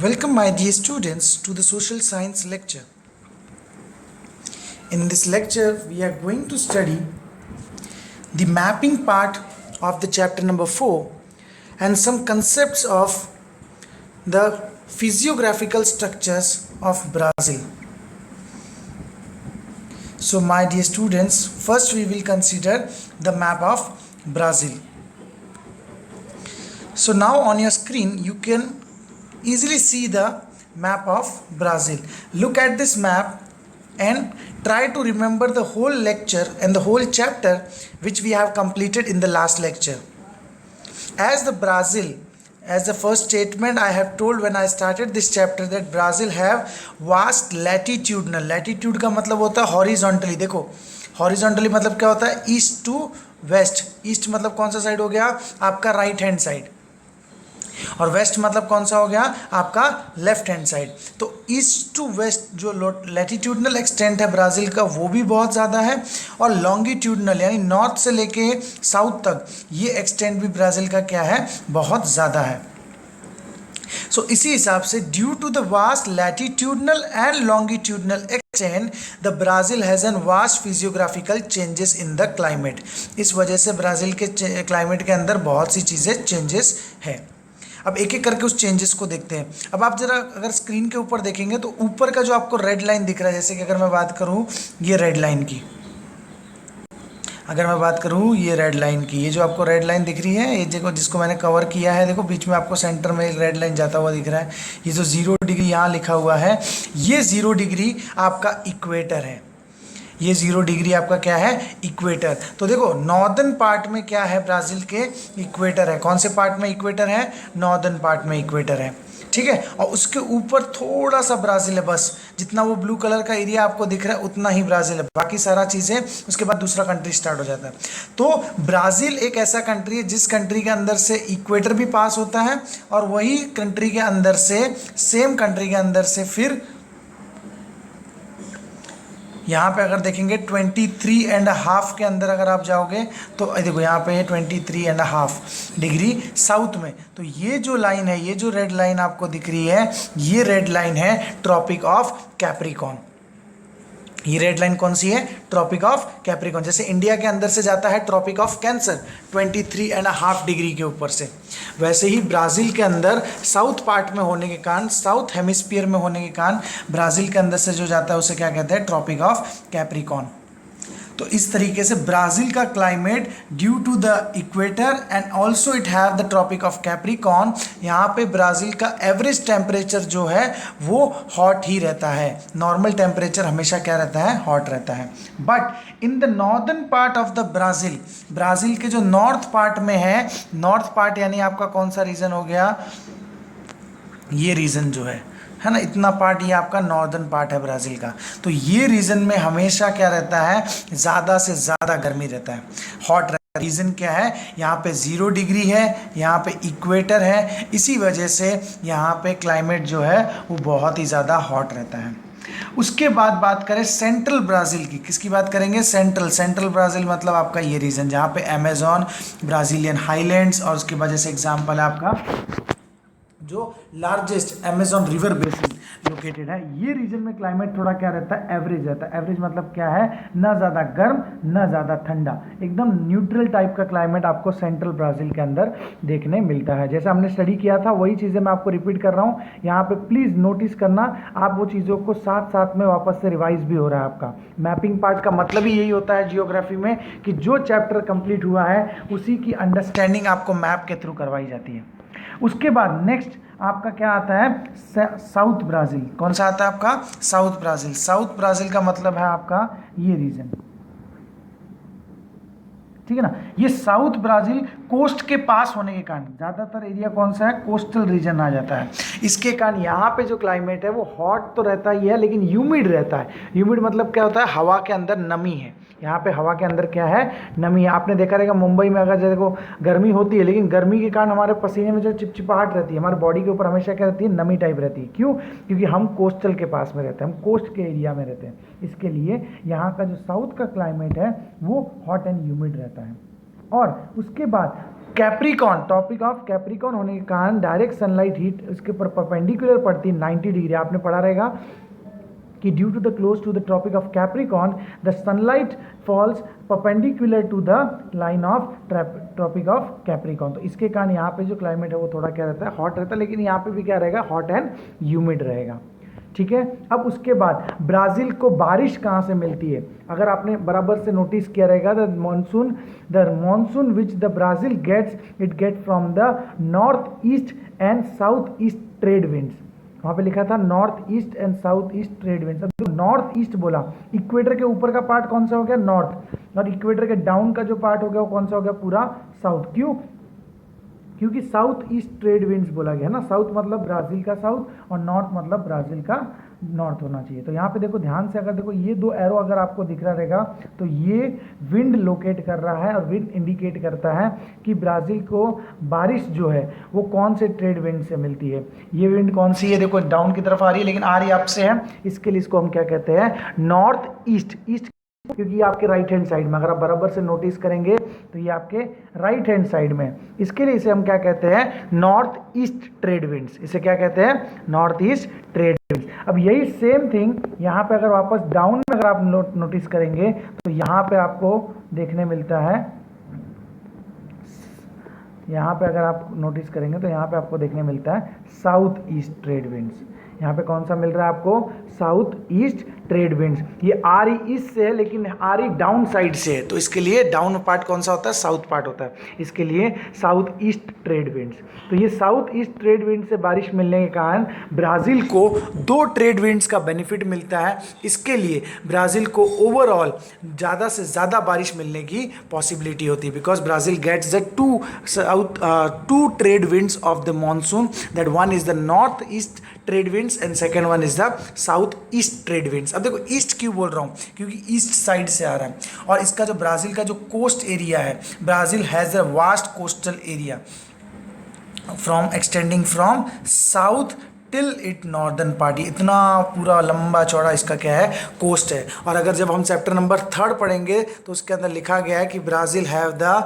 Welcome, my dear students, to the social science lecture. In this lecture, we are going to study the mapping part of the chapter number 4 and some concepts of the physiographical structures of Brazil. So, my dear students, first we will consider the map of Brazil. So, now on your screen, you can easily see the map of Brazil. Look at this map and try to remember the whole lecture and the whole chapter which we have completed in the last lecture. As the first statement I have told when I started this chapter that Brazil have vast latitudinal. latitude का मतलब होता है horizontally. देखो horizontally मतलब क्या होता है? East to waste. East मतलब कौन सा साइड हो गया? आपका राइट हैंड साइड. और वेस्ट मतलब कौन सा हो गया? आपका लेफ्ट हैंड साइड. तो ईस्ट टू वेस्ट जो लैटिट्यूडनल एक्सटेंट है ब्राज़ील का वो भी बहुत ज़्यादा है, और लॉन्गिट्यूडनल यानी नॉर्थ से लेके साउथ तक ये एक्सटेंट भी ब्राज़ील का क्या है? बहुत ज़्यादा है. सो इसी हिसाब से due to the vast latitudinal and longitudinal extent the Brazil has an vast physiographical changes in the climate. इस वजह से ब्राज़ील के क्लाइमेट के अंदर बहुत सी चीज़ें चेंजेस है. अब एक एक करके उस चेंजेस को देखते हैं. अब आप जरा अगर स्क्रीन के ऊपर देखेंगे तो ऊपर का जो आपको रेड लाइन दिख रहा है, जैसे कि अगर मैं बात करूं ये रेड लाइन की, अगर मैं बात करूं ये रेड लाइन की, ये जो आपको रेड लाइन दिख रही है, ये देखो जिसको मैंने कवर किया है, देखो बीच में आपको सेंटर में रेड लाइन जाता हुआ दिख रहा है. ये जो 0 डिग्री यहाँ लिखा हुआ है, ये 0 डिग्री आपका इक्वेटर है. ये 0 डिग्री आपका क्या है? इक्वेटर. तो देखो नॉर्दर्न पार्ट में क्या है? ब्राज़ील के इक्वेटर है. कौन से पार्ट में इक्वेटर है? नॉर्दर्न पार्ट में इक्वेटर है. ठीक है. और उसके ऊपर थोड़ा सा ब्राज़ील है, बस जितना वो ब्लू कलर का एरिया आपको दिख रहा है उतना ही ब्राज़ील है. बाकी सारा चीज़ें उसके बाद दूसरा कंट्री स्टार्ट हो जाता है. तो ब्राज़ील एक ऐसा कंट्री है जिस कंट्री के अंदर से इक्वेटर भी पास होता है, और वही कंट्री के अंदर से, सेम कंट्री के अंदर से फिर यहाँ पे अगर देखेंगे 23.5 के अंदर अगर आप जाओगे तो देखो यहाँ पे है 23.5 डिग्री साउथ में. तो ये जो लाइन है, ये जो रेड लाइन आपको दिख रही है, ये रेड लाइन है ट्रॉपिक ऑफ कैप्रिकॉर्न. ये रेड लाइन कौन सी है? Tropic of Capricorn. जैसे इंडिया के अंदर से जाता है ट्रॉपिक ऑफ कैंसर 23.5 डिग्री के ऊपर से, वैसे ही ब्राज़ील के अंदर साउथ पार्ट में होने के कारण, साउथ हेमिस्फीयर में होने के कारण ब्राज़ील के अंदर से जो जाता है उसे क्या कहते हैं? Tropic of Capricorn. तो इस तरीके से ब्राज़ील का climate due to the equator and also it have the tropic of Capricorn, यहाँ पे ब्राज़ील का एवरेज टेम्परेचर जो है वो हॉट ही रहता है. नॉर्मल टेम्परेचर हमेशा क्या रहता है? हॉट रहता है. But in the northern part of the Brazil, Brazil के जो नॉर्थ पार्ट में है, नॉर्थ पार्ट यानी आपका कौन सा रीजन हो गया? ये रीजन जो है ना, इतना पार्ट ये आपका नॉर्दर्न पार्ट है ब्राज़ील का. तो ये रीजन में हमेशा क्या रहता है? ज़्यादा से ज़्यादा गर्मी रहता है, हॉट रहता है. रीज़न क्या है? यहाँ पे 0 डिग्री है, यहाँ पे इक्वेटर है, इसी वजह से यहाँ पे क्लाइमेट जो है वो बहुत ही ज़्यादा हॉट रहता है. उसके बाद बात करें सेंट्रल ब्राज़ील की. किसकी बात करेंगे? सेंट्रल ब्राज़ील मतलब आपका ये रीजन जहाँ पे अमेजॉन, ब्राज़ीलियन हाईलैंड्स, और उसके बाद जैसे एग्जाम्पल है आपका जो largest Amazon river basin located है. ये रीजन में क्लाइमेट थोड़ा क्या रहता है? एवरेज रहता है. एवरेज मतलब क्या है? ना ज़्यादा गर्म ना ज़्यादा ठंडा, एकदम न्यूट्रल टाइप का क्लाइमेट आपको सेंट्रल ब्राज़ील के अंदर देखने मिलता है. जैसे हमने स्टडी किया था वही चीज़ें मैं आपको रिपीट कर रहा हूँ. यहाँ पे प्लीज़ नोटिस करना, आप वो चीज़ों को साथ साथ में वापस से रिवाइज भी हो रहा है आपका. मैपिंग पार्ट का मतलब ही यही होता है जियोग्राफी में कि जो चैप्टर कंप्लीट हुआ है उसी की अंडरस्टैंडिंग आपको मैप के थ्रू करवाई जाती है. उसके बाद नेक्स्ट आपका क्या आता है? South Brazil. कौन सा आता है आपका? South Brazil. साउथ ब्राज़ील का मतलब है आपका ये रीजन, ठीक है ना. ये साउथ ब्राज़ील कोस्ट के पास होने के कारण ज़्यादातर एरिया कौन सा है? कोस्टल रीजन आ जाता है. इसके कारण यहाँ पे जो क्लाइमेट है वो हॉट तो रहता ही है लेकिन ह्यूमिड रहता है. ह्यूमिड मतलब क्या होता है? हवा के अंदर नमी है. यहाँ पे हवा के अंदर क्या है? नमी है. आपने देखा रहेगा मुंबई में अगर देखो गर्मी होती है, लेकिन गर्मी के कारण हमारे पसीने में जो चिपचिपाहट रहती है, हमारे बॉडी के ऊपर हमेशा क्या रहती है? नमी टाइप रहती है. क्यों? क्योंकि हम कोस्टल के पास में रहते हैं, हम कोस्ट के एरिया में रहते हैं. इसके लिए यहाँ का जो साउथ का क्लाइमेट है वो हॉट एंड ह्यूमिड रहता है. और उसके बाद कैप्रिकॉन, टॉपिक ऑफ कैप्रिकॉन होने के कारण डायरेक्ट सनलाइट हीट उसके ऊपर परपेंडिकुलर पड़ती है 90 डिग्री। आपने पढ़ा रहेगा कि due to the close to the tropic of Capricorn the sunlight falls perpendicular to the line of tropic of Capricorn. तो इसके कारण यहाँ पे जो क्लाइमेट है वो थोड़ा क्या रहता है, हॉट रहता है, लेकिन यहाँ पे भी क्या रहेगा, हॉट एंड ह्यूमिड रहेगा। ठीक है, अब उसके बाद ब्राज़ील को बारिश कहाँ से मिलती है, अगर आपने बराबर से नोटिस किया रहेगा, the monsoon which the Brazil gets it get from the north east and south east trade winds. वहाँ पे लिखा था north east and south east trade winds. अब नॉर्थ ईस्ट बोला, इक्वेटर के ऊपर का पार्ट कौन सा हो गया, नॉर्थ, और इक्वेटर के डाउन का जो पार्ट हो गया वो कौन सा हो गया, पूरा साउथ। क्यों, क्योंकि साउथ ईस्ट ट्रेड विंड्स बोला गया ना, साउथ मतलब ब्राज़ील का साउथ और नॉर्थ मतलब ब्राज़ील का नॉर्थ होना चाहिए। तो यहाँ पे देखो ध्यान से, अगर देखो ये दो एरो अगर आपको दिख रहा रहेगा तो ये विंड लोकेट कर रहा है और विंड इंडिकेट करता है कि ब्राज़ील को बारिश जो है वो कौन से ट्रेड विंड से मिलती है। ये विंड कौन सी है, देखो डाउन की तरफ आ रही है लेकिन आ रही अप से है, इसके लिए इसको हम क्या कहते हैं, नॉर्थ ईस्ट। ईस्ट क्योंकि ये आपके राइट हैंड साइड में, अगर आप बराबर से नोटिस करेंगे तो ये आपके राइट हैंड साइड में, इसके लिए इसे हम क्या कहते हैं, नॉर्थ ईस्ट ट्रेड विंड्स। इसे क्या कहते हैं, नॉर्थ ईस्ट ट्रेड विंड्स। अब यही सेम थिंग यहाँ पे अगर वापस डाउन में अगर आप नोटिस करेंगे तो यहाँ पे आपको देखने मिलता है, यहाँ पे अगर आप नोटिस करेंगे तो यहाँ पे आपको देखने मिलता है साउथ ईस्ट ट्रेड विंड्स। यहाँ पे कौन सा मिल रहा है आपको, साउथ ईस्ट ट्रेड विंड्स। ये आ रही ईस्ट से है लेकिन आ रही डाउन साइड से है, तो इसके लिए डाउन पार्ट कौन सा होता है, साउथ पार्ट होता है, इसके लिए साउथ ईस्ट ट्रेड विंड्स। तो ये साउथ ईस्ट ट्रेड विंड से बारिश मिलने के कारण ब्राज़ील को दो ट्रेड विंड्स का बेनिफिट मिलता है। इसके लिए ब्राज़ील को ओवरऑल ज़्यादा से ज़्यादा बारिश मिलने की पॉसिबिलिटी होती है, because Brazil gets the two trade winds of the monsoon, that one is the north east trade winds and second one is the south east trade winds. अब देखो ईस्ट क्यों बोल रहा हूँ, क्योंकि ईस्ट साइड से आ रहा है और इसका जो ब्राज़ील का जो कोस्ट एरिया है, Brazil has a vast coastal area from extending from south till it northern part. इतना पूरा लंबा चौड़ा इसका क्या है, कोस्ट है। और अगर जब हम चैप्टर नंबर 3 पढ़ेंगे तो उसके अंदर लिखा गया है कि Brazil have the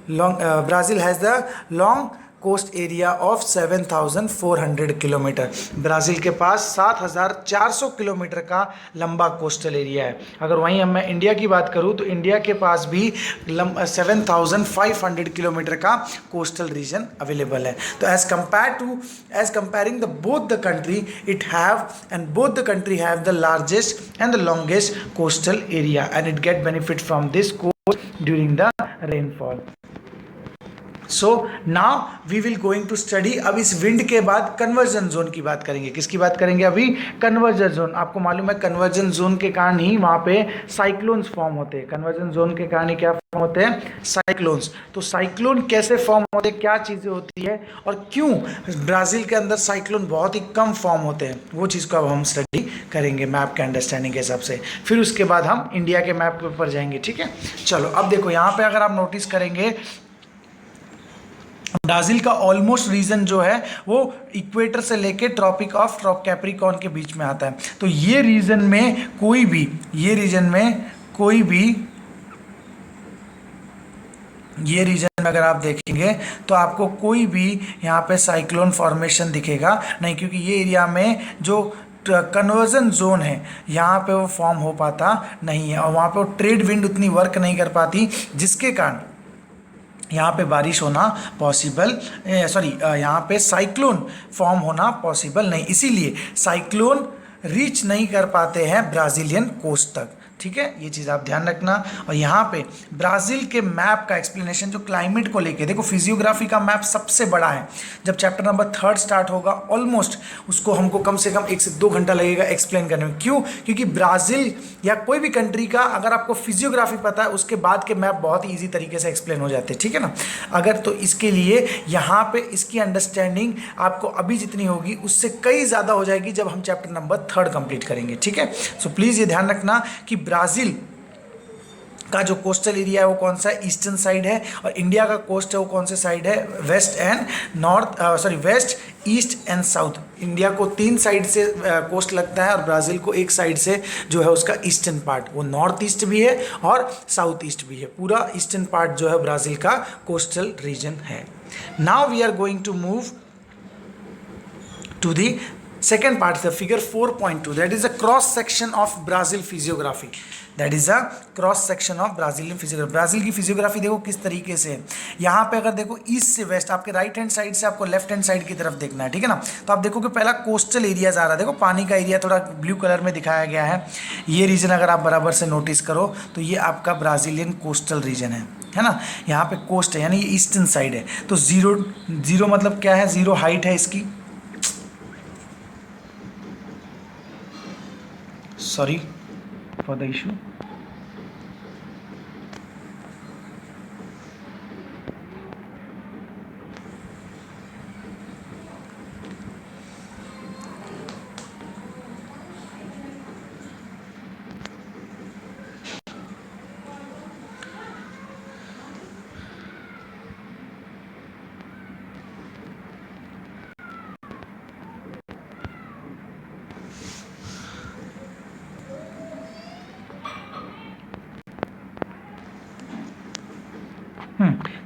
Brazil has the long coast area of 7,400 kilometre. Brazil के पास 7,400 किलोमीटर का लंबा कोस्टल एरिया है। अगर वहीं हम मैं इंडिया की बात करूं तो इंडिया के पास भी 7,500 किलोमीटर का कोस्टल रीजन अवेलेबल है। तो as comparing the both the country both the country have the largest and the longest coastal area and it get benefit from this coast during the rainfall. So now we will going to study. अब इस wind के बाद conversion zone की बात करेंगे। किसकी बात करेंगे अभी, कन्वर्जन जोन। आपको मालूम है कन्वर्जन जोन के कारण ही वहाँ पे साइक्लोन्स फॉर्म होते हैं। कन्वर्जन जोन के कारण ही क्या फॉर्म होते हैं, साइक्लोन्स। तो साइक्लोन कैसे फॉर्म होते हैं, क्या चीज़ें होती है और क्यों ब्राज़ील के अंदर साइक्लोन बहुत ही कम फॉर्म होते हैं, वो चीज़ को अब हम स्टडी करेंगे मैप के अंडरस्टैंडिंग के हिसाब से। फिर उसके बाद हम इंडिया के मैप के ऊपर जाएंगे। ठीक है, चलो अब देखो यहाँ पे अगर आप नोटिस करेंगे ब्राज़ील का ऑलमोस्ट रीजन जो है वो इक्वेटर से लेके ट्रॉपिक ऑफ कैप्रिकॉर्न के बीच में आता है। तो ये रीजन में कोई भी ये रीजन में अगर आप देखेंगे तो आपको कोई भी यहाँ पे साइक्लोन फॉर्मेशन दिखेगा नहीं, क्योंकि ये एरिया में जो कन्वर्जन जोन है यहाँ पे वो फॉर्म हो पाता नहीं है और वहाँ पे वो ट्रेड विंड उतनी वर्क नहीं कर पाती, जिसके कारण यहाँ पे बारिश होना पॉसिबल यहाँ पे साइक्लोन फॉर्म होना पॉसिबल नहीं। इसीलिए साइक्लोन रीच नहीं कर पाते हैं ब्राज़ीलियन कोस्ट तक। ठीक है, ये चीज़ आप ध्यान रखना। और यहाँ पे ब्राज़ील के मैप का एक्सप्लेनेशन जो क्लाइमेट को लेके, देखो फिजियोग्राफी का मैप सबसे बड़ा है। जब चैप्टर नंबर 3 स्टार्ट होगा ऑलमोस्ट उसको हमको कम से कम 1 से 2 घंटा लगेगा एक्सप्लेन करने में। क्यों? क्योंकि ब्राज़ील या कोई भी कंट्री का अगर आपको फिजियोग्राफी पता है उसके बाद के मैप बहुत ही ईजी तरीके से एक्सप्लेन हो जाते हैं। ठीक है ना, अगर तो इसके लिए यहाँ पे इसकी अंडरस्टैंडिंग आपको अभी जितनी होगी उससे कई ज़्यादा हो जाएगी जब हम चैप्टर नंबर 3 कंप्लीट करेंगे। ठीक है, सो प्लीज़ ये ध्यान रखना कि ब्राज़ील का जो कोस्टल एरिया है वो कौन सा है, ईस्टर्न साइड है, और इंडिया का कोस्ट है वो कौन से साइड है, west east and south. India को 3 साइड से कोस्ट लगता है और ब्राज़ील को एक साइड से जो है उसका ईस्टर्न पार्ट, वो नॉर्थ ईस्ट भी है और साउथ ईस्ट भी है। पूरा ईस्टर्न पार्ट जो है ब्राज़ील का कोस्टल रीजन है। Now we are going to move to the second part, the figure 4.2, that is a cross section of Brazil physiography. That is a cross section of Brazilian physiography. Brazil की physiography देखो किस तरीके से है। यहाँ पे अगर देखो ईस्ट से वेस्ट, आपके राइट हैंड साइड से आपको लेफ्ट हैंड साइड की तरफ देखना है, ठीक है ना। तो आप देखो कि पहला कोस्टल एरियाज आ रहा है, देखो पानी का एरिया थोड़ा ब्लू कलर में दिखाया गया है। ये रीजन अगर आप बराबर से नोटिस करो तो ये आपका ब्राज़ीलियन कोस्टल रीजन है ना। यहाँ पे कोस्ट है यानी ये ईस्टर्न साइड है। तो जीरो मतलब क्या है, जीरो हाइट है इसकी, sorry for the issue।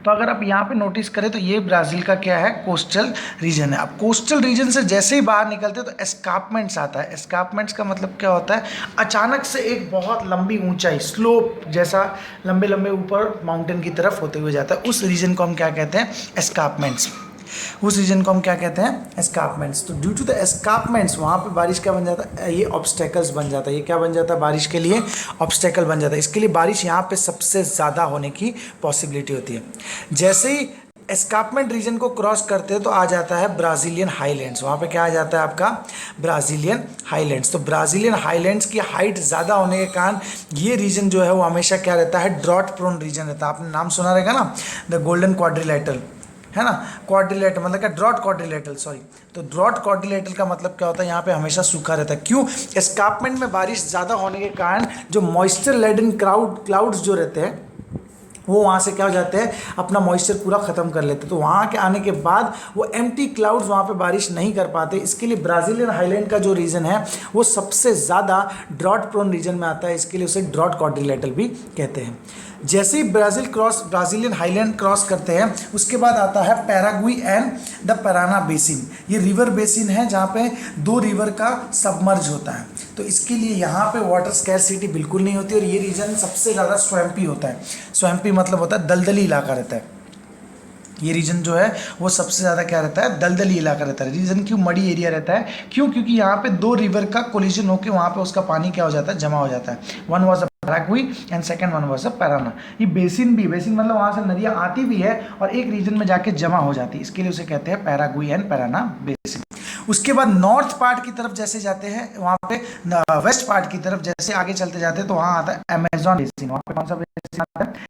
तो अगर आप यहाँ पे नोटिस करें तो ये ब्राज़ील का क्या है, कोस्टल रीजन है। अब कोस्टल रीजन से जैसे ही बाहर निकलते हैं तो एस्कार्पमेंट्स आता है। एस्कार्पमेंट्स का मतलब क्या होता है, अचानक से एक बहुत लंबी ऊंचाई, स्लोप जैसा लंबे लंबे ऊपर माउंटेन की तरफ होते हुए जाता है, उस रीजन को हम क्या कहते हैं, एस्कार्पमेंट्स। उस रीजन को हम क्या कहते हैं, एस्कार्पमेंट्स। तो ड्यू टू द एस्कार्पमेंट्स वहाँ पे बारिश क्या बन जाता है, ये ऑब्स्टेकल्स बन जाता है। ये क्या बन जाता है, बारिश के लिए ऑब्स्टेकल बन जाता है। इसके लिए बारिश यहाँ पे सबसे ज़्यादा होने की पॉसिबिलिटी होती है। जैसे ही एस्कार्पमेंट रीजन को क्रॉस करते हैं तो आ जाता है ब्राज़ीलियन हाईलैंड्स। वहाँ पे क्या आ जाता है आपका, ब्राज़ीलियन हाईलैंड्स। तो ब्राज़ीलियन हाईलैंड्स की हाइट ज़्यादा होने के कारण ये रीजन जो है वो हमेशा क्या रहता है, ड्रॉट प्रोन रीजन रहता है। आपने नाम सुना रहेगा ना, द गोल्डन क्वाड्रिलेटरल, है ना। क्वाड्रिलेटरल मतलब क्या, ड्रॉट क्वाड्रिलेटरल, सॉरी। तो ड्रॉट क्वाड्रिलेटरल का मतलब क्या होता है, यहाँ पे हमेशा सूखा रहता है। क्यों, एस्कार्पमेंट में बारिश ज़्यादा होने के कारण जो मॉइस्चर लेडन क्लाउड्स जो रहते हैं वो वहाँ से क्या हो जाते हैं, अपना मॉइस्चर पूरा ख़त्म कर लेते हैं। तो वहाँ के आने के बाद वो एम्प्टी क्लाउड्स वहाँ पे बारिश नहीं कर पाते। इसके लिए ब्राज़ीलियन हाईलैंड का जो रीजन है वो सबसे ज़्यादा ड्रॉट प्रोन रीजन में आता है। इसके लिए उसे ड्रॉट क्वाड्रिलेटरल भी कहते हैं। जैसे ही ब्राज़ीलियन हाईलैंड क्रॉस करते हैं उसके बाद आता है Paraguay and the Paraná basin. ये रिवर बेसिन है जहाँ पे 2 रिवर का सबमर्ज होता है। तो इसके लिए यहाँ पे वाटर स्कैरसिटी बिल्कुल नहीं होती और ये रीजन सबसे ज़्यादा स्वैम्पी होता है। स्वैम्पी मतलब होता है दलदली इलाका रहता है। ये रीजन जो है वो सबसे ज़्यादा क्या रहता है, दलदली इलाका रहता है। रीजन क्यों, मड़ी एरिया रहता है, क्यों, क्योंकि यहाँ पे 2 रिवर का कोलिजन होकर वहाँ पे उसका पानी क्या हो जाता है, जमा हो जाता है। One was a Paraguay and second one was a Parana. ये बेसिन भी, बेसिन मतलब वहाँ से नदियाँ आती भी है और एक रीजन में जाके जमा हो जाती है। इसके लिए उसे कहते हैं पैराग्वे एंड पैराना बेसिन। उसके बाद नॉर्थ पार्ट की तरफ जैसे जाते हैं, वहाँ पे वेस्ट पार्ट की तरफ जैसे आगे चलते जाते हैं तो वहाँ आता है अमेजॉन बेसिन। वहाँ पे कौन सा बेसिन आता है,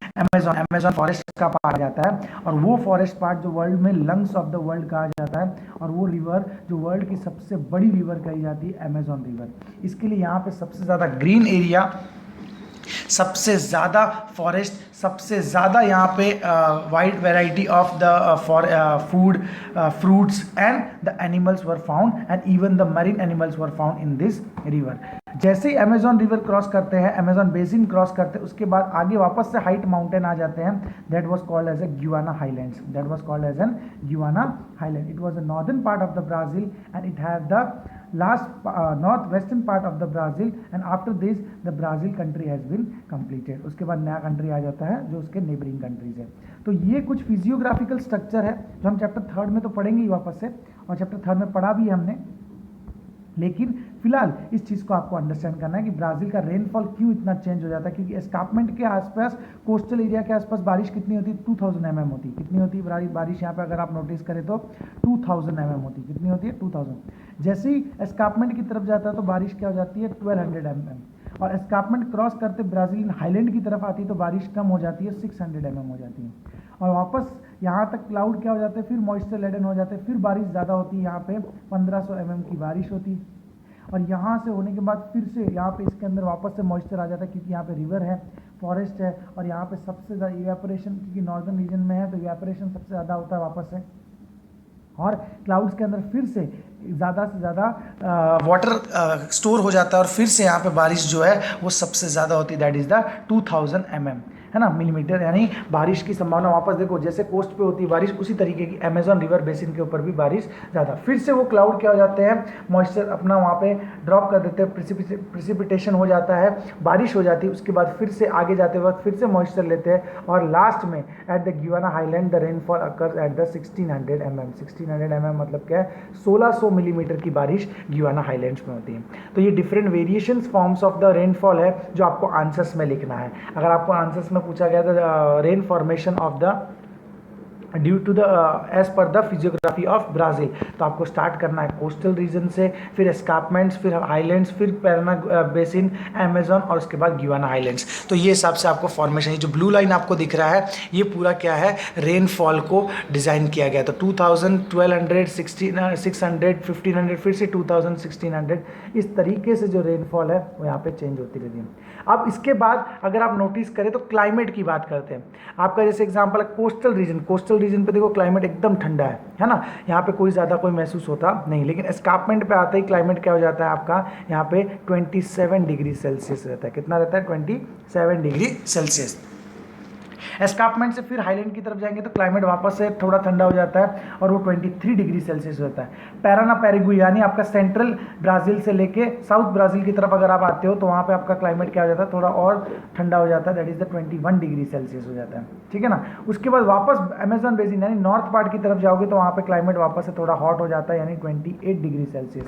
अमेजॉन फॉरेस्ट का पार्ट आ जाता है। और वो फॉरेस्ट पार्ट जो वर्ल्ड में लंग्स ऑफ द वर्ल्ड कहा जाता है और वो रिवर जो वर्ल्ड की सबसे बड़ी रिवर कही जाती है, अमेजॉन रिवर। इसके लिए यहाँ पे सबसे ज़्यादा ग्रीन एरिया, सबसे ज़्यादा फॉरेस्ट, सबसे ज़्यादा यहाँ पे wide variety of the food, fruits and the animals were found and even the marine animals were found in this river. जैसे ही अमेजॉन रिवर क्रॉस करते हैं, अमेजॉन बेसिन क्रॉस करते हैं, उसके बाद आगे वापस से हाइट माउंटेन आ जाते हैं। That was called as a Guyana highlands. That was called as an Guyana highland. It was the northern part of the Brazil and it have the last northwestern part of the Brazil and after this the Brazil country has been completed। उसके बाद नया country आ जाता है जो उसके neighbouring countries है। तो ये कुछ फिजियोग्राफिकल स्ट्रक्चर है जो हम चैप्टर 3 में तो पढ़ेंगे ही वापस से, और चैप्टर 3 में पढ़ा भी है हमने। लेकिन फिलहाल इस चीज़ को आपको अंडरस्टैंड करना है कि ब्राज़ील का रेनफॉल क्यों इतना चेंज हो जाता है, क्योंकि एस्कार्पमेंट के आसपास, कोस्टल एरिया के आसपास बारिश कितनी होती है, 2000 mm होती है। कितनी होती है बारिश यहाँ पे अगर आप नोटिस करें तो 2000 mm होती है। कितनी होती है, 2000। जैसे ही एस्कार्पमेंट की तरफ जाता है तो बारिश क्या हो जाती है, 1200 mm। और एस्कार्पमेंट क्रॉस करते ब्राज़ीलियन हाईलैंड की तरफ आती है तो बारिश कम हो जाती है, 600 mm हो जाती है। और वापस यहाँ तक क्लाउड क्या हो जाते हैं, फिर मॉइस्चर लेडन हो जाते हैं, फिर बारिश ज़्यादा होती है। यहाँ पे 1500 mm की बारिश होती है और यहाँ से होने के बाद फिर से यहाँ पे इसके अंदर वापस से मॉइस्चर आ जाता है, क्योंकि यहाँ पे रिवर है, फॉरेस्ट है और यहाँ पे सबसे ज़्यादा इवेपोरेशन, क्योंकि नॉर्दर्न रीजन में है तो इवेपोरेशन सबसे ज़्यादा होता है वापस से। और क्लाउड्स के अंदर फिर से ज़्यादा से ज़्यादा वाटर स्टोर हो जाता है और फिर से यहाँ पे बारिश जो है वो सबसे ज़्यादा होती है, दैट इज़ द 2000 mm, है ना, मिलीमीटर, यानी बारिश की संभावना वापस देखो जैसे कोस्ट पे होती है बारिश, उसी तरीके की अमेजॉन रिवर बेसिन के ऊपर भी बारिश ज़्यादा। फिर से वो क्लाउड क्या हो जाते हैं, मॉइस्चर अपना वहाँ पे ड्रॉप कर देते हैं, प्रिसिपिटेशन हो जाता है, बारिश हो जाती है, उसके बाद फिर से आगे जाते वक्त फिर से मॉइस्चर लेते हैं और लास्ट में एट द गियाना highland the rainfall occurs at the 1600 mm। 1600 mm मतलब क्या है, 1600 मिलीमीटर की बारिश गियाना हाईलैंड्स में होती है। तो ये different variations forms of the rainfall है जो आपको आंसर्स में लिखना है। अगर आपको आंसर्स में पूछा गया था rain formation of the due to the as per the physiography of Brazil, तो आपको स्टार्ट करना है कोस्टल रीजन से, फिर एस्कार्पमेंट्स, फिर हाईलैंड्स, फिर पैराना बेसिन, अमेजॉन और उसके बाद गियाना हाईलैंड्स। तो ये हिसाब से आपको फॉर्मेशन, जो ब्लू लाइन आपको दिख रहा है ये पूरा क्या है, रेनफॉल को डिज़ाइन किया गया। तो 2000, 1200, 1600, 600, 1500, फिर से 2000, 1600, इस तरीके से जो रेनफॉल है वो यहाँ पे चेंज होती रहती है। अब इसके बाद अगर आप नोटिस करें तो क्लाइमेट की बात करते हैं। आपका जैसे एग्जांपल है कोस्टल रीजन, कोस्टल रीजन पे देखो क्लाइमेट एकदम ठंडा है ना, यहाँ पे कोई ज़्यादा कोई महसूस होता नहीं, लेकिन एस्कार्पमेंट पे आते ही क्लाइमेट क्या हो जाता है आपका, यहाँ पे 27 डिग्री सेल्सियस रहता है। कितना रहता है, 27 डिग्री सेल्सियस। एस्कार्पमेंट से फिर हाईलैंड की तरफ जाएंगे तो क्लाइमेट वापस से थोड़ा ठंडा हो जाता है और वो 23 डिग्री सेल्सियस होता है। पैराना पैराग्वे यानी आपका सेंट्रल ब्राज़ील से लेके साउथ ब्राज़ील की तरफ अगर आप आते हो तो वहाँ पे आपका क्लाइमेट क्या हो जाता है, थोड़ा और ठंडा हो जाता है, that is the 21 degree Celsius हो जाता है, ठीक है ना। उसके बाद वापस अमेजॉन बेसिन यानी नॉर्थ पार्ट की तरफ जाओगे तो वहाँ पे क्लाइमेट वापस से थोड़ा हॉट हो जाता है, यानी 28 डिग्री सेल्सियस।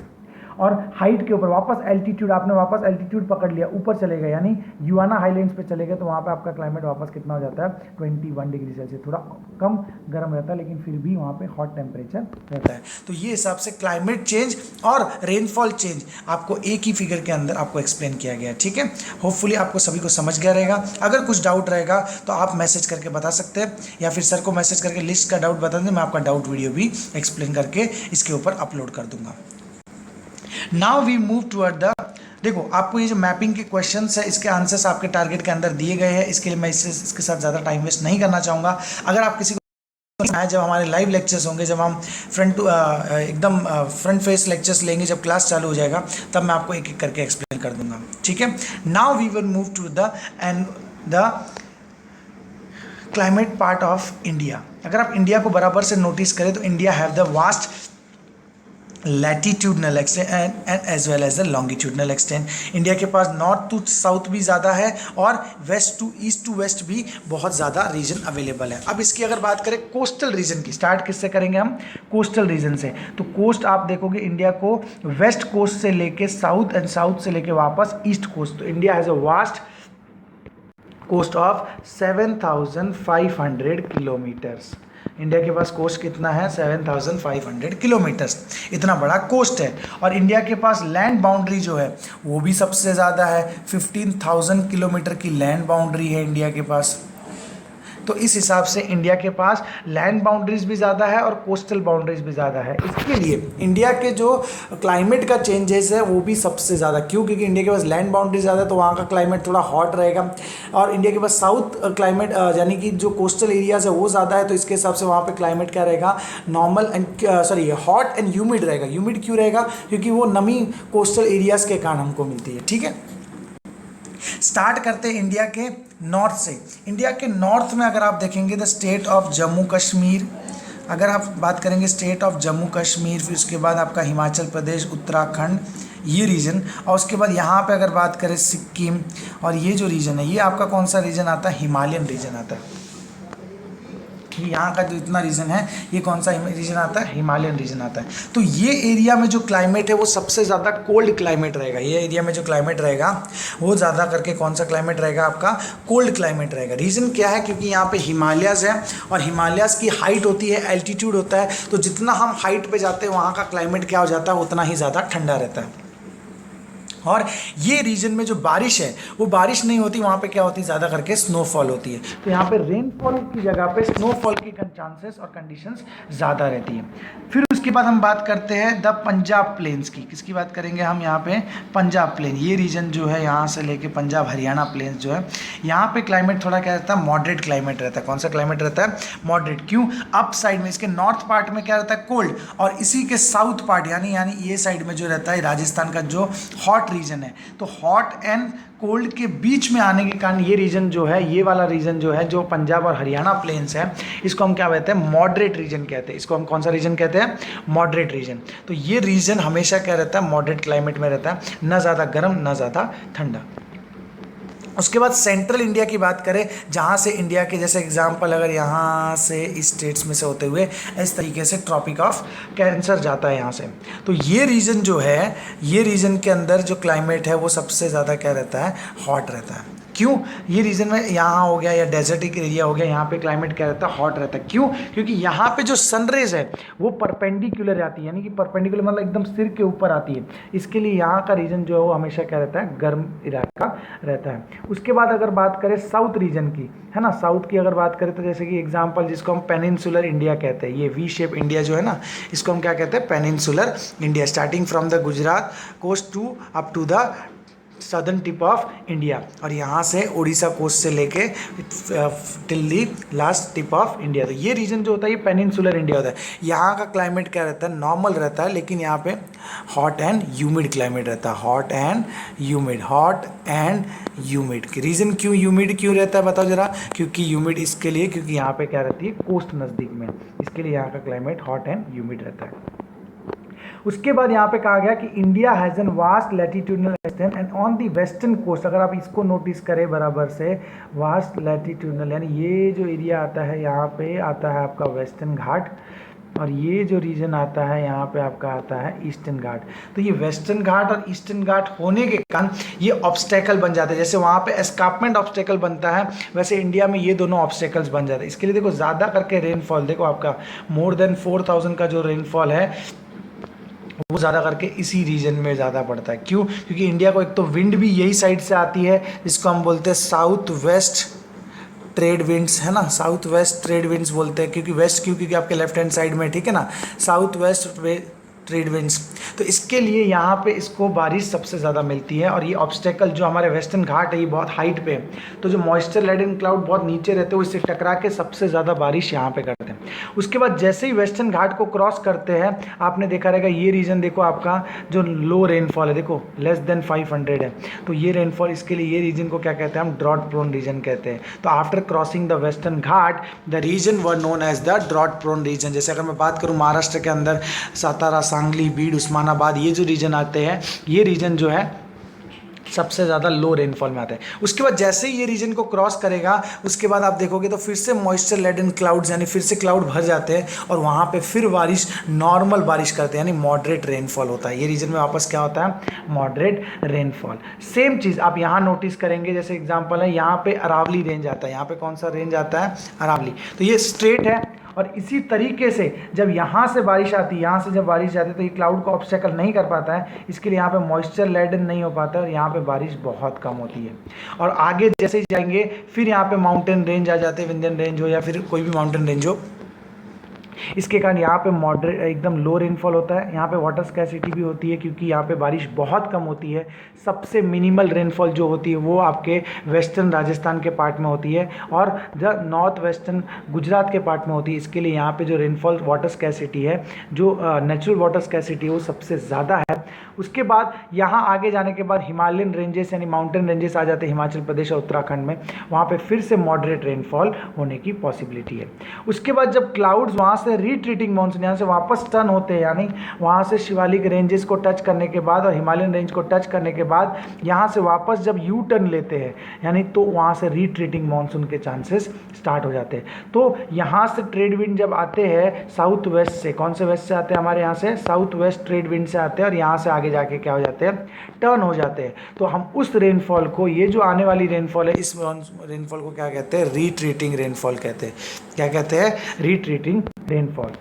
और हाइट के ऊपर वापस एल्टीट्यूड, आपने वापस एल्टीट्यूड पकड़ लिया, ऊपर चले गए यानी गियाना हाईलैंड्स पे चले गए तो वहाँ पे आपका क्लाइमेट वापस कितना हो जाता है, 21 डिग्री सेल्सियस। थोड़ा कम गर्म रहता है लेकिन फिर भी वहाँ पे हॉट टेम्परेचर रहता है। तो ये हिसाब से क्लाइमेट चेंज और रेनफॉल चेंज आपको एक ही फिगर के अंदर आपको एक्सप्लेन किया गया है, ठीक है। होपफुली आपको सभी को समझ गया रहेगा। अगर कुछ डाउट रहेगा तो आप मैसेज करके बता सकते हैं या फिर सर को मैसेज करके लिस्ट का डाउट बता दें, मैं आपका डाउट वीडियो भी एक्सप्लेन करके इसके ऊपर अपलोड कर दूंगा। Now we move toward the, देखो आपको ये जो मैपिंग के क्वेश्चंस है इसके आंसर्स आपके टारगेट के अंदर दिए गए हैं, इसके लिए मैं इसके साथ ज़्यादा टाइम वेस्ट नहीं करना चाहूँगा। अगर आप किसी को जब हमारे लाइव लेक्चर्स होंगे, जब हम एकदम फ्रंट फेस लेक्चर्स लेंगे, जब क्लास चालू हो जाएगा तब मैं आपको एक एक करके एक्सप्लेन कर दूंगा, ठीक है। Now we will move to the climate part of India. अगर आप इंडिया को बराबर से नोटिस करें तो India have the vast latitudinal extent and as well as the longitudinal extent. India के पास नॉर्थ टू साउथ भी ज़्यादा है और वेस्ट टू वेस्ट भी बहुत ज़्यादा रीजन अवेलेबल है। अब इसकी अगर बात करें कोस्टल रीजन की, स्टार्ट किससे करेंगे हम, कोस्टल रीजन से। तो कोस्ट आप देखोगे इंडिया को वेस्ट कोस्ट से लेके साउथ एंड साउथ से लेके वापस ईस्ट कोस्ट। तो India has a vast coast of 7,500 kilometres. India के पास कोस्ट कितना है, 7,500 किलोमीटर्स, इतना बड़ा कोस्ट है। और इंडिया के पास लैंड बाउंड्री जो है वो भी सबसे ज़्यादा है, 15,000 किलोमीटर की लैंड बाउंड्री है इंडिया के पास। तो इस हिसाब से इंडिया के पास लैंड बाउंड्रीज भी ज़्यादा है और कोस्टल बाउंड्रीज भी ज़्यादा है। इसके लिए इंडिया के जो क्लाइमेट का चेंजेस है वो भी सबसे ज़्यादा, क्यों, क्योंकि इंडिया के पास लैंड बाउंड्री ज़्यादा है तो वहाँ का क्लाइमेट थोड़ा हॉट रहेगा। और इंडिया के पास साउथ क्लाइमेट यानी कि जो कोस्टल एरियाज़ है वो ज़्यादा है, तो इसके हिसाब से वहाँ पर क्लाइमेट क्या रहेगा, normal and hot and humid रहेगा। ह्यूमिड क्यों रहेगा, क्योंकि वो नमी कोस्टल एरियाज़ के कारण हमको मिलती है, ठीक है। स्टार्ट करते हैं इंडिया के नॉर्थ से। इंडिया के नॉर्थ में अगर आप देखेंगे the state of Jammu Kashmir, अगर आप बात करेंगे स्टेट ऑफ जम्मू कश्मीर, फिर उसके बाद आपका हिमाचल प्रदेश, उत्तराखंड, ये रीजन, और उसके बाद यहाँ पे अगर बात करें सिक्किम, और ये जो रीजन है ये आपका कौन सा रीजन आता है, हिमालयन रीजन आता है। यहाँ का जो इतना रीजन है ये कौन सा रीजन आता है, हिमालयन रीजन आता है। तो ये एरिया में जो क्लाइमेट है वो सबसे ज़्यादा कोल्ड क्लाइमेट रहेगा। ये एरिया में जो क्लाइमेट रहेगा वो ज़्यादा करके कौन सा क्लाइमेट रहेगा, आपका कोल्ड क्लाइमेट रहेगा। रीज़न क्या है, क्योंकि यहाँ पे हिमालयस है और हिमालयस की हाइट होती है, एल्टीट्यूड होता है, तो जितना हम हाइट पर जाते हैं वहाँ का क्लाइमेट क्या हो जाता है, उतना ही ज़्यादा ठंडा रहता है। और ये रीजन में जो बारिश है वो बारिश नहीं होती, वहाँ पे क्या होती है, ज़्यादा करके स्नोफॉल होती है। तो यहाँ पे रेनफॉल की जगह पे स्नोफॉल की चांसेस और कंडीशंस ज़्यादा रहती है। फिर उसके बाद हम बात करते हैं द पंजाब प्लेन्स की। किसकी बात करेंगे हम यहाँ पे, पंजाब प्लेन। ये रीजन जो है यहाँ से लेके पंजाब हरियाणा प्लेन्स जो है, यहाँ पे क्लाइमेट थोड़ा क्या रहता है, मॉडरेट क्लाइमेट रहता है। कौन सा क्लाइमेट रहता है, मॉडरेट। क्यों, अप साइड में इसके नॉर्थ पार्ट में क्या रहता है, कोल्ड, और इसी के साउथ पार्ट यानी ये साइड में जो रहता है राजस्थान का जो हॉट रीजन है, तो हॉट एंड कोल्ड के बीच में आने के कारण ये रीजन जो है, ये वाला रीजन जो है, जो पंजाब और हरियाणा प्लेन्स है, इसको हम क्या कहते हैं, मॉडरेट रीजन कहते हैं। इसको हम कौन सा रीजन कहते हैं, मॉडरेट रीजन। तो ये रीजन हमेशा क्या रहता है, मॉडरेट क्लाइमेट में रहता है, ना ज़्यादा गर्म ना ज़्यादा ठंडा। उसके बाद सेंट्रल इंडिया की बात करें, जहाँ से इंडिया के जैसे एग्जांपल अगर यहाँ से इस स्टेट्स में से होते हुए इस तरीके से ट्रॉपिक ऑफ कैंसर जाता है यहाँ से, तो ये रीजन जो है, ये रीजन के अंदर जो क्लाइमेट है वो सबसे ज़्यादा क्या रहता है, हॉट रहता है। क्यों, ये रीजन में यहाँ हो गया या डेजर्टिक एरिया हो गया, यहाँ पे क्लाइमेट क्या रहता है, हॉट रहता है। क्यों, क्योंकि यहाँ पे जो सनरेज है वो परपेंडिकुलर आती है, यानी कि परपेंडिकुलर मतलब एकदम सिर के ऊपर आती है। इसके लिए यहाँ का रीजन जो है वो हमेशा क्या रहता है, गर्म इलाका रहता है। उसके बाद अगर बात करें साउथ रीजन की, है ना, साउथ की अगर बात करें तो जैसे कि एग्जाम्पल जिसको हम पेनिनसुलर इंडिया कहते हैं, ये वी शेप इंडिया जो है ना, इसको हम क्या कहते हैं, peninsular India, starting from the Gujarat coast to up to the southern tip of India, और यहाँ से उड़ीसा कोस्ट से लेके till the last tip of India. तो ये रीजन जो होता है ये पेनिनसुलर इंडिया होता है। यहाँ का क्लाइमेट क्या रहता है, नॉर्मल रहता है, लेकिन यहाँ पे हॉट एंड ह्यूमिड क्लाइमेट रहता है, hot and humid, hot and humid. Reason क्यों ह्यूमिड क्यों रहता है बताओ जरा, क्योंकि ह्यूमिड इसके लिए, क्योंकि यहाँ पे क्या रहती है, कोस्ट नज़दीक में, इसके लिए यहाँ का क्लाइमेट हॉट एंड ह्यूमिड रहता है। उसके बाद यहाँ पे कहा गया कि India has an vast latitudinal extent and on the western coast, अगर आप इसको नोटिस करें बराबर से, वास्ट लैटिट्यूडनल यानी ये जो एरिया आता है, यहाँ पे आता है आपका वेस्टर्न घाट, और ये जो रीजन आता है यहाँ पे आपका आता है ईस्टर्न घाट। तो ये वेस्टर्न घाट और ईस्टर्न घाट होने के कारण ये ऑब्स्टेकल बन जाते हैं। जैसे वहाँ पे एस्कार्पमेंट ऑब्स्टेकल बनता है, वैसे इंडिया में ये दोनों ऑब्स्टेकल्स बन जाते हैं। इसके लिए देखो ज़्यादा करके रेनफॉल, देखो आपका मोर देन 4000 का जो रेनफॉल है वो ज़्यादा करके इसी रीजन में ज़्यादा पड़ता है। क्यों, क्योंकि इंडिया को एक तो विंड भी यही साइड से आती है, जिसको हम बोलते हैं साउथ वेस्ट ट्रेड विंड्स, है ना, साउथ वेस्ट ट्रेड विंड्स बोलते हैं। क्योंकि वेस्ट क्यों, क्योंकि आपके लेफ्ट हैंड साइड में, ठीक है ना, साउथ वेस्ट ट्रेड विंड्स। तो इसके लिए यहाँ पे इसको बारिश सबसे ज़्यादा मिलती है, और ये ऑब्स्टेकल जो हमारे वेस्टर्न घाट है ये बहुत हाइट पे है, तो जो मॉइस्चर लेडन क्लाउड बहुत नीचे रहते हैं वो इससे टकरा के सबसे ज़्यादा बारिश यहाँ पे करते हैं। उसके बाद जैसे ही वेस्टर्न घाट को क्रॉस करते हैं, आपने देखा रहेगा ये रीजन देखो आपका जो लो रेनफॉल है, देखो लेस देन 500 है, तो ये रेनफॉल, इसके लिए ये रीजन को क्या कहते हैं हम, ड्रॉट प्रोन रीजन कहते हैं। तो after crossing the western ghat the region were known as the drought prone region. जैसे अगर मैं बात करूँ महाराष्ट्र के अंदर सातारा, सांगली, बीड, उस्मानाबाद, ये जो रीजन आते हैं, ये रीजन जो है सबसे ज़्यादा लो रेनफॉल में आता है। उसके बाद जैसे ही ये रीजन को क्रॉस करेगा, उसके बाद आप देखोगे तो फिर से मॉइस्चर लेडन क्लाउड्स यानी फिर से क्लाउड भर जाते हैं, और वहाँ पे फिर बारिश, नॉर्मल बारिश करते हैं, यानी मॉडरेट रेनफॉल होता है। ये रीजन में वापस क्या होता है, मॉडरेट रेनफॉल। सेम चीज़ आप यहाँ नोटिस करेंगे, जैसे एग्जाम्पल है यहाँ पे अरावली रेंज आता है, यहाँ पे कौन सा रेंज आता है, अरावली। तो ये स्ट्रेट है, और इसी तरीके से जब यहाँ से बारिश आती है, यहाँ से जब बारिश जाती है तो ये क्लाउड को ऑब्स्टेकल नहीं कर पाता है, इसके लिए यहाँ पे मॉइस्चर लेडन नहीं हो पाता है, और यहाँ पे बारिश बहुत कम होती है। और आगे जैसे ही जाएंगे फिर यहाँ पे माउंटेन रेंज आ जाते हैं, विंध्यन रेंज हो या फिर कोई भी माउंटेन रेंज हो, इसके कारण यहाँ पे मॉडरेट एकदम लो रेनफॉल होता है। यहाँ पे वाटर स्कैसिटी भी होती है, क्योंकि यहाँ पे बारिश बहुत कम होती है। सबसे मिनिमल रेनफॉल जो होती है वो आपके वेस्टर्न राजस्थान के पार्ट में होती है, और द नॉर्थ वेस्टर्न गुजरात के पार्ट में होती है। इसके लिए यहाँ पे जो रेनफॉल वाटर स्कैसिटी है, जो नेचुरल वाटर स्कैसिटी है, वो सबसे ज़्यादा है। उसके बाद यहाँ आगे जाने के बाद हिमालयन रेंजेस यानी माउंटेन रेंजेस आ जाते हैं हिमाचल प्रदेश और उत्तराखंड में, वहाँ पे फिर से मॉडरेट रेनफॉल होने की पॉसिबिलिटी है। उसके बाद जब क्लाउड्स वहाँ से रिट्रीटिंग मानसून यहाँ से वापस टर्न होते हैं, यानी वहाँ से शिवालिक रेंजेस को टच करने के बाद और हिमालयन रेंज को टच करने के बाद यहाँ से वापस जब यू टर्न लेते हैं, यानी तो वहाँ से रिट्रीटिंग मानसून के चांसेस स्टार्ट हो जाते हैं। तो यहाँ से ट्रेड विंड जब आते हैं साउथ वेस्ट से, कौन से वेस्ट से आते हैं, हमारे यहाँ से साउथ वेस्ट ट्रेड विंड से आते हैं, और यहाँ से आगे जाके क्या हो जाते हैं, टर्न हो जाते हैं। तो हम उस रेनफॉल को, ये जो आने वाली रेनफॉल है, इस रेनफॉल को क्या कहते हैं, रिट्रीटिंग रेनफॉल कहते हैं। क्या कहते हैं, रिट्रीटिंग रेनफॉल।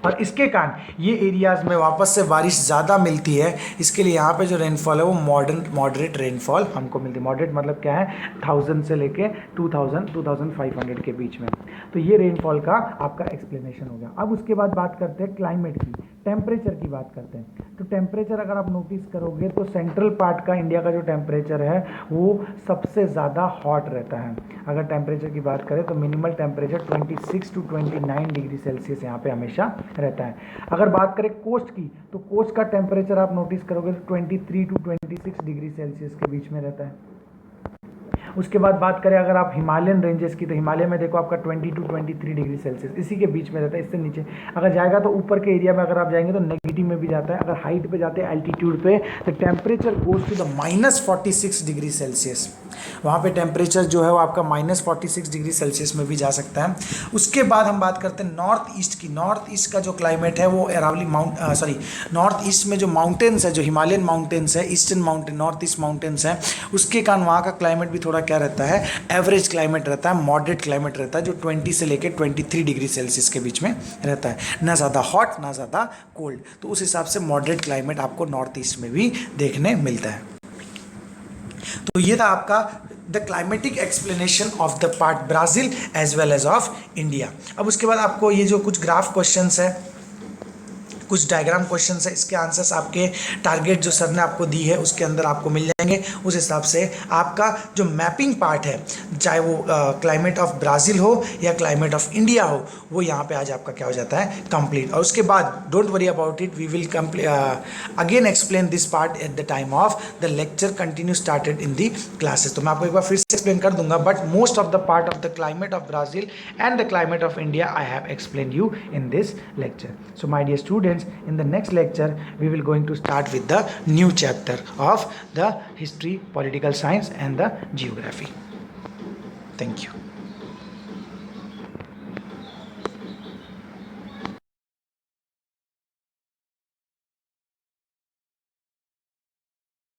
और इसके कारण ये एरियाज़ में वापस से बारिश ज़्यादा मिलती है। इसके लिए यहाँ पे जो रेनफॉल है वो मॉडरेट रेनफॉल हमको मिलती है। मॉडरेट मतलब क्या है, 1000 से लेके 2500 के बीच में। तो ये रेनफॉल का आपका एक्सप्लेनेशन हो गया। अब उसके बाद बात करते हैं क्लाइमेट की, टेम्परेचर की बात करते हैं। तो टेम्परेचर अगर आप नोटिस करोगे तो सेंट्रल पार्ट का इंडिया का जो टेम्परेचर है वो सबसे ज़्यादा हॉट रहता है। अगर टेम्परेचर की बात करें तो minimal temperature 26 to 29 degree Celsius यहाँ पे हमेशा रहता है। अगर बात करें कोस्ट की, तो कोस्ट का टेम्परेचर आप नोटिस करोगे तो 23 to 26 डिग्री सेल्सियस के बीच में रहता है। उसके बाद बात करें अगर आप हिमालयन रेंजेस की, तो हिमालय में देखो आपका 20 to 23 डिग्री सेल्सियस इसी के बीच में रहता है। इससे नीचे अगर जाएगा तो ऊपर के एरिया में अगर आप जाएंगे तो नेगेटिव में भी जाता है। अगर हाइट पे जाते हैं एल्टीट्यूड पे तो temperature goes to the -46 degree Celsius. वहाँ पे टेम्परेचर जो है वो आपका -46 डिग्री सेल्सियस में भी जा सकता है। उसके बाद हम बात करते हैं नॉर्थ ईस्ट की। नॉर्थ ईस्ट का जो क्लाइमेट है वो अरावली नॉर्थ ईस्ट में जो माउंटेन्स है, जो हिमालयन माउंटेन्स है, eastern mountain, north east mountains है, उसके कारण वहाँ का क्लाइमेट भी थोड़ा क्या रहता है, एवरेज क्लाइमेट रहता है, मॉडरेट क्लाइमेट रहता है, जो 20 से लेकर 23 डिग्री सेल्सियस के बीच में रहता है। ना ज़्यादा हॉट ना ज़्यादा कोल्ड। तो उस हिसाब से मॉडरेट क्लाइमेट आपको नॉर्थ ईस्ट में भी देखने मिलता है। तो ये था आपका the climatic explanation of the part Brazil as well as of India. अब उसके बाद आपको ये जो कुछ ग्राफ क्वेश्चंस है, कुछ डायग्राम क्वेश्चंस है, इसके आंसर्स आपके टारगेट जो सर ने आपको दी है उसके अंदर आपको मिल जाएंगे। उस हिसाब से आपका जो मैपिंग पार्ट है, चाहे वो क्लाइमेट ऑफ ब्राज़ील हो या क्लाइमेट ऑफ इंडिया हो, वो यहाँ पे आज आपका क्या हो जाता है, कंप्लीट। और उसके बाद don't worry about it, we will again explain this part at the time of the lecture continue started in the classes. तो मैं आपको एक बार फिर से एक्सप्लेन कर दूंगा, but most of the part of the climate of Brazil and the climate of India I have explain you in this lecture. So my dear students, in the next lecture we will going to start with the new chapter of the history, political science and the geography. Thank you.